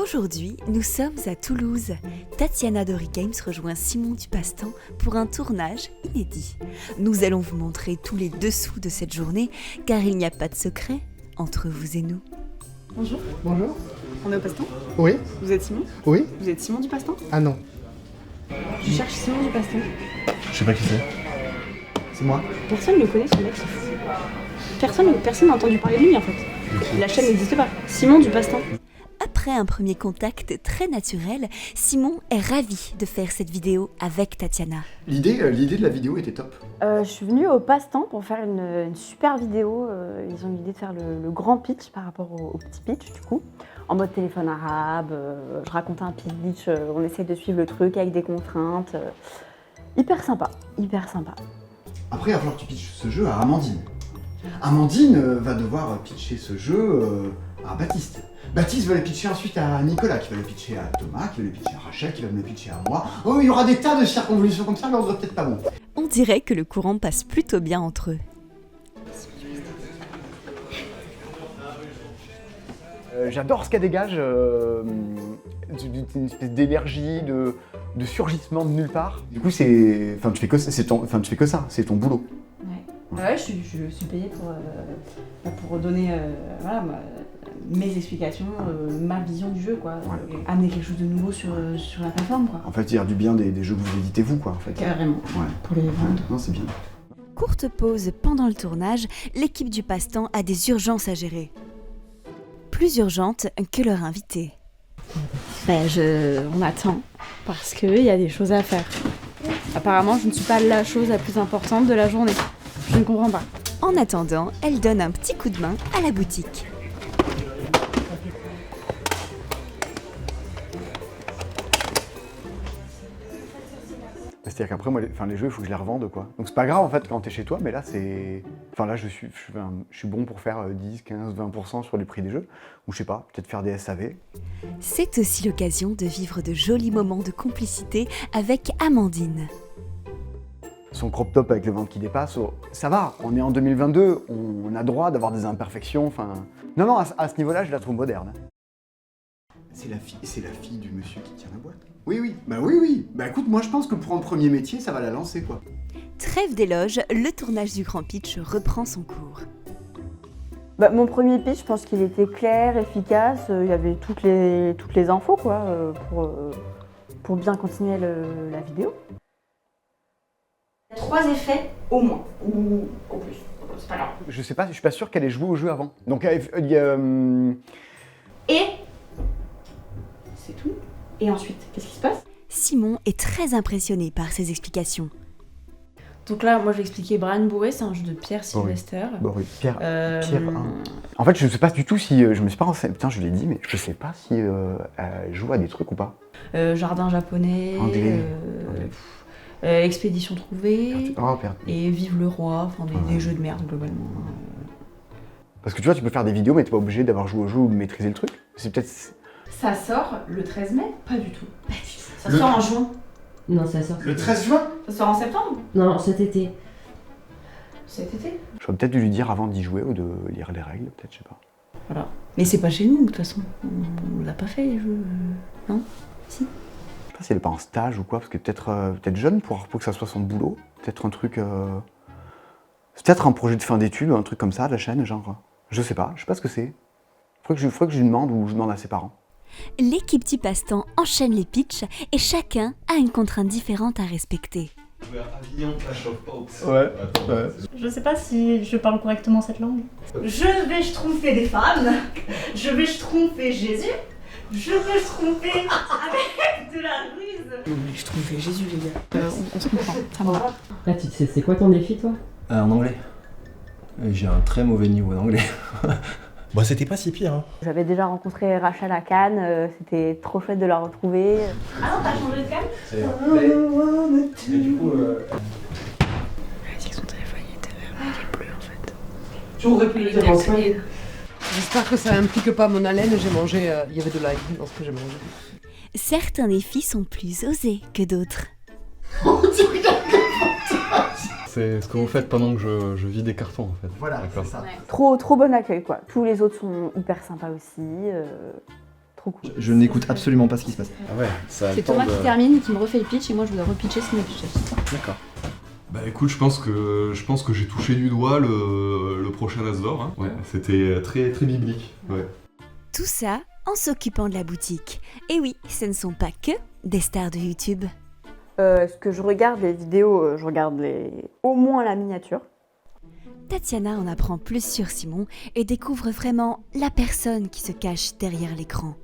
Aujourd'hui, nous sommes à Toulouse. Tatiana Dory Games rejoint Simon du Passe-Temps pour un tournage inédit. Nous allons vous montrer tous les dessous de cette journée, car il n'y a pas de secret entre vous et nous. Bonjour. Bonjour. On est au Passe-Temps? Oui. Vous êtes Simon? Oui. Vous êtes Simon du Passe-Temps? Ah non. Je cherche Simon du Passe-Temps. Je sais pas qui c'est. C'est moi. Personne ne le connaît, ce mec, c'est fou. Personne n'a entendu parler de lui en fait. La chaîne n'existe pas. Simon du Passe-Temps. Après un premier contact très naturel, Simon est ravi de faire cette vidéo avec Tatiana. L'idée de la vidéo était top. Je suis venue au Passe-Temps pour faire une super vidéo. Ils ont eu l'idée de faire le grand pitch par rapport au petit pitch du coup. En mode téléphone arabe, je racontais un pitch, on essaye de suivre le truc avec des contraintes. Hyper sympa, hyper sympa. Après, il va falloir que tu pitches ce jeu à Amandine. Amandine va devoir pitcher ce jeu à Baptiste. Baptiste va le pitcher ensuite à Nicolas, qui va le pitcher à Thomas, qui va le pitcher à Rachel, qui va me le pitcher à moi. Oh, il y aura des tas de circonvolutions comme ça, mais on sera peut-être pas bon. On dirait que le courant passe plutôt bien entre eux. J'adore ce qu'elle dégage, une espèce d'énergie, de surgissement de nulle part. Du coup, tu fais que ça, c'est ton boulot. Ouais, je suis payée pour donner mes explications, ma vision du jeu, quoi. Ouais. Amener quelque chose de nouveau sur la plateforme, quoi. En fait, dire du bien des jeux que vous éditez vous, quoi, en fait. Carrément, Ouais. pour les vendre. Non, c'est bien. Courte pause pendant le tournage, l'équipe du Passe-Temps a des urgences à gérer. Plus urgentes que leur invité. On attend, parce qu'il y a des choses à faire. Apparemment, je ne suis pas la chose la plus importante de la journée. Je ne comprends pas. En attendant, elle donne un petit coup de main à la boutique. C'est-à-dire qu'après, moi, les jeux, il faut que je les revende, quoi. Donc c'est pas grave, en fait, quand t'es chez toi, mais là, c'est... Enfin, là, je suis bon pour faire 10, 15, 20% sur le prix des jeux. Ou je sais pas, peut-être faire des SAV. C'est aussi l'occasion de vivre de jolis moments de complicité avec Amandine. Son crop top avec le ventre qui dépasse, ça va, on est en 2022, on a droit d'avoir des imperfections, enfin... Non, à ce niveau-là, je la trouve moderne. C'est la fille du monsieur qui tient la boîte. Oui. Oui. Bah écoute, moi je pense que pour un premier métier, ça va la lancer, quoi. Trêve d'éloges, le tournage du Grand Pitch reprend son cours. Mon premier pitch, je pense qu'il était clair, efficace. Il y avait toutes les infos quoi, pour bien continuer la vidéo. 3 effets au moins, ou au plus. C'est pas grave. Je sais pas, je suis pas sûr qu'elle ait joué au jeu avant. Donc Et c'est tout. Et ensuite, qu'est-ce qui se passe? Simon est très impressionné par ses explications. Donc là, moi je vais expliquer Brian Bourré, c'est un jeu de Pierre Sylvester. Bon, oui, Pierre 1. En fait, je ne sais pas du tout si... je me suis pas renseigné, putain, je l'ai dit, mais je sais pas si elle joue à des trucs ou pas. Jardin japonais, Anglais. Expédition trouvée, Père. et Vive le roi, enfin des jeux de merde globalement. Parce que tu vois, tu peux faire des vidéos, mais t'es pas obligé d'avoir joué au jeu ou de maîtriser le truc. C'est peut-être... Ça sort le 13 mai? Pas du tout. Ça sort en juin. Non, ça sort. Le 13 juin? Ça sort en septembre? Non, cet été. Cet été? J'aurais peut-être dû lui dire avant d'y jouer ou de lire les règles, peut-être, je sais pas. Voilà. Mais c'est pas chez nous, de toute façon. On l'a pas fait, les jeux. Non? Si? Je sais pas si elle est pas en stage ou quoi, parce que peut-être jeune pour que ça soit son boulot. Peut-être un truc... C'est peut-être un projet de fin d'études, un truc comme ça, de la chaîne, genre... Je sais pas ce que c'est. Faudrait que je lui demande ou je demande à ses parents. L'équipe du Passe-Temps enchaîne les pitchs et chacun a une contrainte différente à respecter. Ouais. Je sais pas si je parle correctement cette langue. Je vais schtroumpfer des femmes. Je vais schtroumpfer Jésus. Je vais schtroumpfer avec de la ruse. Non mais je trompais Jésus les gars. On se comprend, ça va. Là, tu sais, c'est quoi ton défi, toi? En anglais. J'ai un très mauvais niveau d'anglais. Bah c'était pas si pire, hein. J'avais déjà rencontré Rachel à Cannes, c'était trop chouette de la retrouver. Ah non, t'as changé de calme? Mais du coup... Elle dit que son téléphone il était vert, mais il est bleu en fait. J'aurais pu le dire. J'espère que ça implique pas mon haleine, j'ai mangé, il y avait de l'ail dans ce que j'ai mangé. Certains défis sont plus osés que d'autres. C'est ce que vous faites pendant que je vis des cartons en fait. Voilà, c'est ça. Trop bon accueil quoi. Tous les autres sont hyper sympas aussi. trop cool. Je n'écoute absolument pas ce qui se passe. Ah ouais, ça a C'est le temps Thomas de... qui termine, qui me refait le pitch et moi je dois repitcher ce qu'il m'a pitché. D'accord. Bah écoute, je pense que j'ai touché du doigt le prochain As d'or. Hein. Ouais, c'était très très biblique. Ouais. Tout ça en s'occupant de la boutique. Et oui, ce ne sont pas que des stars de YouTube. Est-ce que je regarde les vidéos, je regarde au moins la miniature. Tatiana en apprend plus sur Simon et découvre vraiment la personne qui se cache derrière l'écran.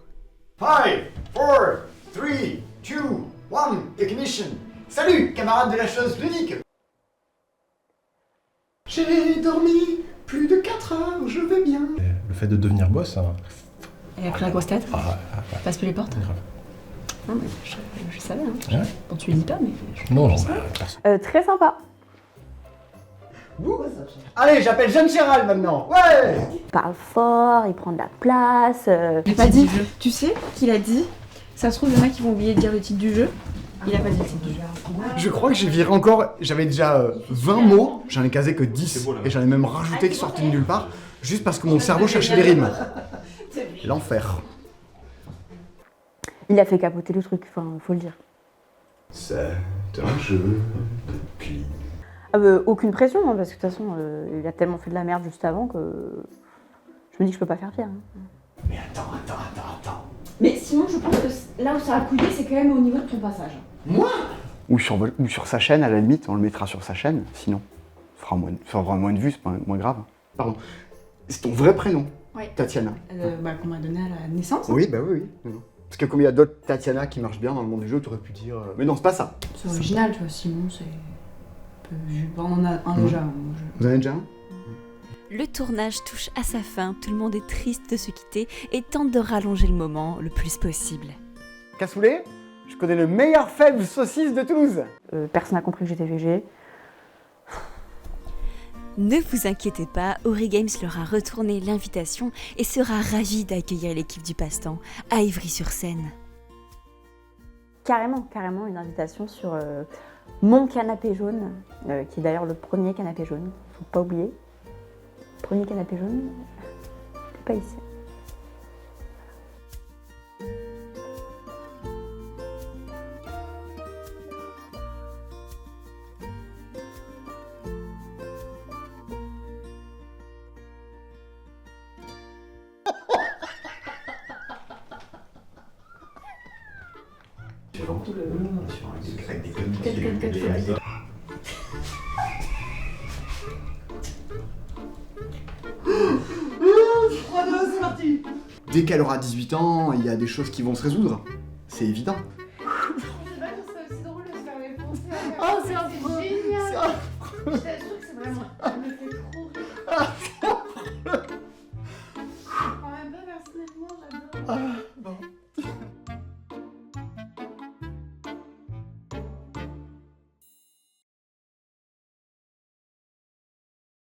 5, 4, 3, 2, 1, ignition. Salut, camarades de la chose ludique. J'ai dormi plus de 4 heures, je vais bien. Le fait de devenir boss, hein. Et après la grosse tête, Ah, passe plus les portes. grave. Non mais je savais, hein. Ouais. Bon tu le dis pas mais... Non, Très sympa. Allez, j'appelle Jeanne Chéral maintenant. Ouais. Il parle fort, il prend de la place. Il a pas dit. Tu sais qu'il a dit. Ça se trouve, il y en a qui vont oublier de dire le titre du jeu. Il a pas dit le titre du jeu. Je crois que j'ai viré encore. J'avais déjà 20 mots, j'en ai casé que 10. Et j'en ai même rajouté qui sortaient de nulle part, juste parce que mon cerveau cherchait des rimes. L'enfer. Il a fait capoter le truc, enfin faut le dire. C'est un jeu depuis. Aucune pression, hein, parce que de toute façon, il a tellement fait de la merde juste avant que je me dis que je peux pas faire pire. Hein. Mais attends. Mais sinon, je pense que là où ça a coulé, c'est quand même au niveau de ton passage. Moi? Ou sur sa chaîne, à la limite, on le mettra sur sa chaîne, sinon. Ça fera moins de vues, c'est pas moins grave. Pardon. C'est ton vrai prénom? Oui. Tatiana. Qu'on m'a donné à la naissance. Oui, bah oui. Non. Parce que comme il y a d'autres Tatiana qui marchent bien dans le monde du jeu, tu aurais pu dire. Mais non, c'est pas ça. C'est original, tu vois. Simon, c'est. On en a un déjà. Vous en avez déjà un? Le tournage touche à sa fin, tout le monde est triste de se quitter et tente de rallonger le moment le plus possible. Cassoulet, je connais le meilleur fève saucisse de Toulouse. Personne n'a compris que j'étais végé. Ne vous inquiétez pas, Ori Games leur a retourné l'invitation et sera ravi d'accueillir l'équipe du passe-temps à Ivry-sur-Seine. Carrément une invitation sur mon canapé jaune, qui est d'ailleurs le premier canapé jaune, faut pas oublier. Premier canapé jaune, c'est pas ici. J'ai vraiment tout le sur des Dès qu'elle aura 18 ans, il y a des choses qui vont se résoudre. C'est évident. Oh, c'est affreux! Génial! Je t'assure que c'est vraiment le